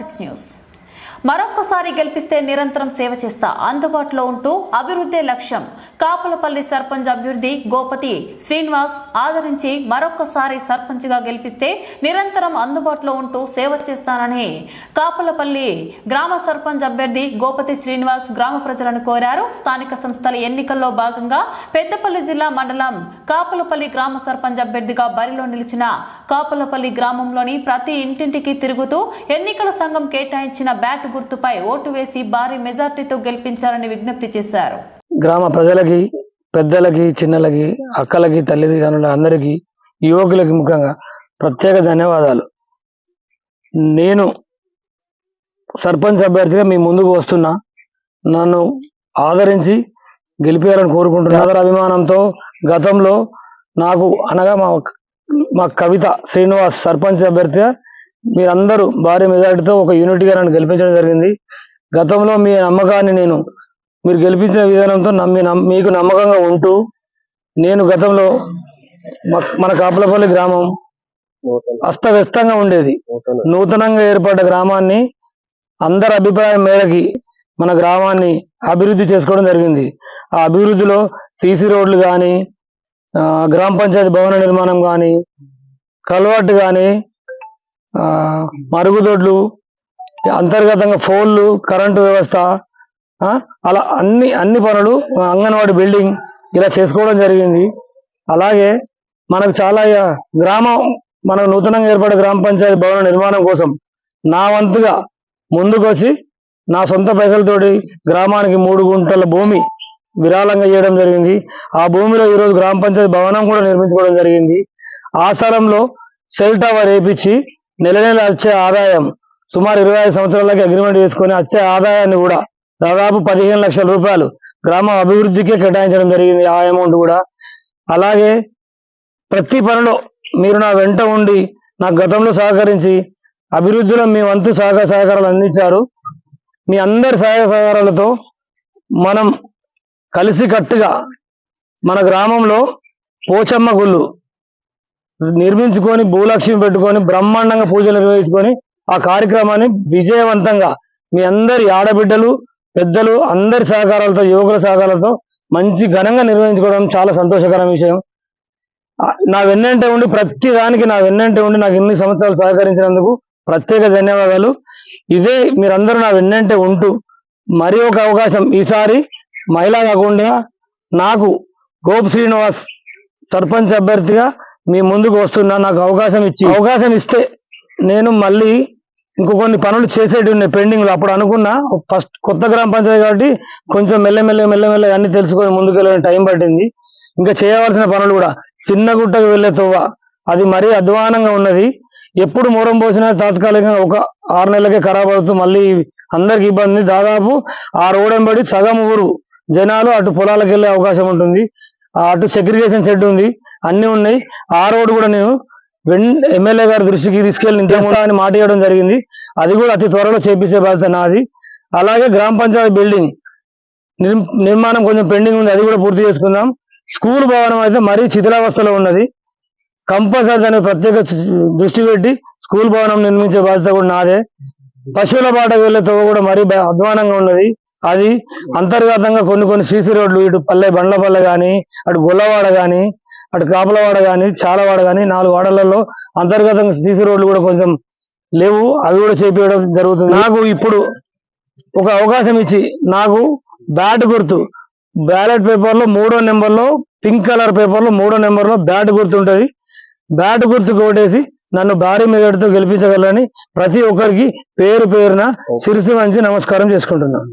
6 news మరొకసారి గెలిపిస్తే నిరంతరం సేవ చేస్తా అందుబాటులో ఉంటూ అభివృద్ధి లక్ష్యం కాపులపల్లి సర్పంచ్ అభ్యర్థి గోపతి శ్రీనివాస్ ఆదరించి మరొకసారి సర్పంచ్ గా గెలిపిస్తే నిరంతరం అందుబాటులో ఉంటూ సేవ చేస్తానని కాపులపల్లి గ్రామ సర్పంచ్ అభ్యర్థి గోపతి శ్రీనివాస్ గ్రామ ప్రజలను కోరారు. స్థానిక సంస్థల ఎన్నికల్లో భాగంగా పెద్దపల్లి జిల్లా మండలం కాపులపల్లి గ్రామ సర్పంచ్ అభ్యర్థిగా బరిలో నిలిచిన కాపులపల్లి గ్రామంలోని ప్రతి ఇంటింటికి తిరుగుతూ ఎన్నికల సంఘం కేటాయించిన బ్యాట్ గుర్తుపై ఓటు వేసి భారీ మెజార్టీతో గెలిపించాలని విజ్ఞప్తి చేశారు. గ్రామ ప్రజలకి, పెద్దలకి, చిన్నలకి, అక్కలకి, తల్లిదండ్రుల అందరికీ, యువకులకి ముఖ్యంగా ప్రత్యేక ధన్యవాదాలు. నేను సర్పంచ్ అభ్యర్థిగా మీ ముందుకు వస్తున్నా. నన్ను ఆదరించి గెలిపేయాలని కోరుకుంటున్నా. ఆదర అభిమానంతో గతంలో నాకు అనగా మా కవిత శ్రీనివాస్ సర్పంచ్ అభ్యర్థిగా మీరందరూ భారీ మెజార్టీతో ఒక యూనిట్గా నన్ను గెలిపించడం జరిగింది. గతంలో మీ నమ్మకాన్ని మీరు గెలిపించిన విధానంతో మీకు నమ్మకంగా ఉంటూ నేను గతంలో మన కాపులపల్లి గ్రామం అస్తవ్యస్తంగా ఉండేది. నూతనంగా ఏర్పడ్డ గ్రామాన్ని అందరి అభిప్రాయం మేరకి మన గ్రామాన్ని అభివృద్ధి చేసుకోవడం జరిగింది. ఆ అభివృద్ధిలో సీసీ రోడ్లు కానీ, గ్రామ పంచాయతీ భవన నిర్మాణం కానీ, కల్వర్ట్ కానీ, మరుగుదొడ్లు, అంతర్గతంగా ఫోన్లు, కరెంటు వ్యవస్థ, అలా అన్ని పనులు, అంగన్వాడీ బిల్డింగ్ ఇలా చేసుకోవడం జరిగింది. అలాగే మనకు చాలా మనకు నూతనంగా ఏర్పడే గ్రామ పంచాయతీ భవన నిర్మాణం కోసం నా వంతుగా ముందుకొచ్చి నా సొంత పైసలతోటి గ్రామానికి 3 గుంటల భూమి విరాళంగా ఇవ్వడం జరిగింది. ఆ భూమిలో ఈరోజు గ్రామ పంచాయతీ భవనం కూడా నిర్మించుకోవడం జరిగింది. ఆ స్థలంలో సెల్ టవర్ వేయించి నెల వచ్చే ఆదాయం సుమారు 25 సంవత్సరాలకి అగ్రిమెంట్ చేసుకొని వచ్చే ఆదాయాన్ని కూడా దాదాపు 15 లక్షల రూపాయలు గ్రామ అభివృద్ధికే కేటాయించడం జరిగింది. ఆ అమౌంట్ కూడా అలాగే ప్రతి పనిలో మీరు నా వెంట ఉండి నాకు గతంలో సహకరించి అభివృద్ధిలో మీ వంతు సహకారాలు అందించారు. మీ అందరి సహకారాలతో మనం కలిసికట్టుగా మన గ్రామంలో పోచమ్మ గుళ్ళు నిర్మించుకొని భూలక్ష్మి పెట్టుకొని బ్రహ్మాండంగా పూజలు నిర్వహించుకొని ఆ కార్యక్రమాన్ని విజయవంతంగా మీ అందరి ఆడబిడ్డలు, పెద్దలు అందరి సహకారాలతో, యువకుల సహకారాలతో మంచి ఘనంగా నిర్వహించుకోవడం చాలా సంతోషకరమైన విషయం. నా వెన్నంటే ఉండి ప్రతి దానికి నాకు ఇన్ని సంవత్సరాలు సహకరించినందుకు ప్రత్యేక ధన్యవాదాలు. ఇదే మీరందరూ నా వెన్నంటే ఉంటూ మరి ఒక అవకాశం ఈసారి మహిళా కాకుండా నాకు గోప శ్రీనివాస్ సర్పంచ్ అభ్యర్థిగా మీ ముందుకు వస్తున్నా. నాకు అవకాశం ఇస్తే నేను మళ్ళీ కొన్ని పనులు చేసేటి ఉన్నాయి పెండింగ్లో. అప్పుడు అనుకున్నా ఫస్ట్ కొత్త గ్రామ పంచాయతీ కాబట్టి కొంచెం మెల్లమెల్లగా అన్ని తెలుసుకొని ముందుకెళ్ళని టైం పట్టింది. ఇంకా చేయవలసిన పనులు కూడా చిన్నగుట్టకు వెళ్ళే తోవ అది మరీ అధ్వానంగా ఉన్నది. ఎప్పుడు మూరం పోసినా తాత్కాలికంగా ఒక 6 నెలలకే ఖరాబ్ అవుతూ మళ్ళీ అందరికి ఇబ్బంది. దాదాపు ఆ రోడ్డంబడి సగం ఊరు జనాలు అటు పొలాలకు వెళ్ళే అవకాశం ఉంటుంది. అటు సెగ్రిగేషన్ షెడ్ ఉంది, అన్ని ఉన్నాయి. ఆ రోడ్డు కూడా నేను ఎమ్మెల్యే గారి దృష్టికి తీసుకెళ్లి అని మాట ఇవ్వడం జరిగింది. అది కూడా అతి త్వరలో చేపించే బాధ్యత నాది. అలాగే గ్రామ పంచాయతీ బిల్డింగ్ నిర్మాణం కొంచెం పెండింగ్ ఉంది, అది కూడా పూర్తి చేసుకుందాం. స్కూల్ భవనం అయితే మరీ శిథిలావస్థలో ఉన్నది. కంపల్సరీ దాన్ని ప్రత్యేక దృష్టి పెట్టి స్కూల్ భవనం నిర్మించే బాధ్యత కూడా నాదే. పశువుల బాటకు వెళ్లే తోవ కూడా మరీ అధ్వానంగా ఉన్నది. అది అంతర్గతంగా కొన్ని సీసీ రోడ్లు, ఇటు బండ్లపల్లె కానీ, అటు గొల్లవాడ కానీ, అటు కాపులవాడ కానీ, చాలవాడ కానీ 4 వాడలలో అంతర్గతంగా సీసీ రోడ్లు కూడా కొంచెం లేవు, అవి కూడా చేపించడం జరుగుతుంది. నాకు ఇప్పుడు ఒక అవకాశం ఇచ్చి నాకు బ్యాట్ గుర్తు బ్యాలెట్ పేపర్లో 3వ నెంబర్లో పింక్ కలర్ పేపర్లో 3వ నెంబర్లో బ్యాట్ గుర్తు ఉంటుంది. బ్యాట్ గుర్తుకు ఓటేసి నన్ను భారీ మెజార్టీతో గెలిపించగలని ప్రతి ఒక్కరికి పేరున శిరస్సు వంచి నమస్కారం చేసుకుంటున్నాను.